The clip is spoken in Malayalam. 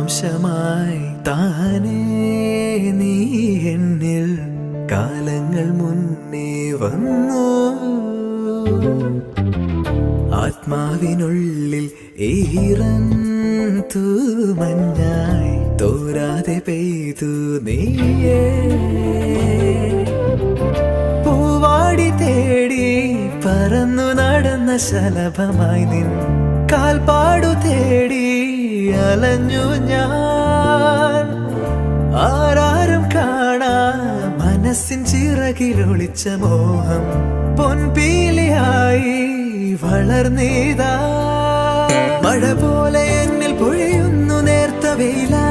അംശമായി താനേ നീ എന്നിൽ കാലങ്ങൾ മുന്നേ വന്നു. ആത്മാവിനുള്ളിൽ ഈറൻ തൂമഞ്ഞായി തോരാതെ പെയ്തു നീയേ. പൂവാടി തേടി പറന്നു നടന്ന ശലഭമായി നിൻ കാൽപ്പാടു തേടി അലഞ്ഞു ഞാൻ. ആരാരും കാണാ മനസ്സിൻ ചിറകിലൊളിച്ച മോഹം പൊൻപീലിയായി വളർന്നീതാ. മഴ പോലെ എന്നിൽ പൊഴിയുന്നു നേർത്ത വെയിലാ.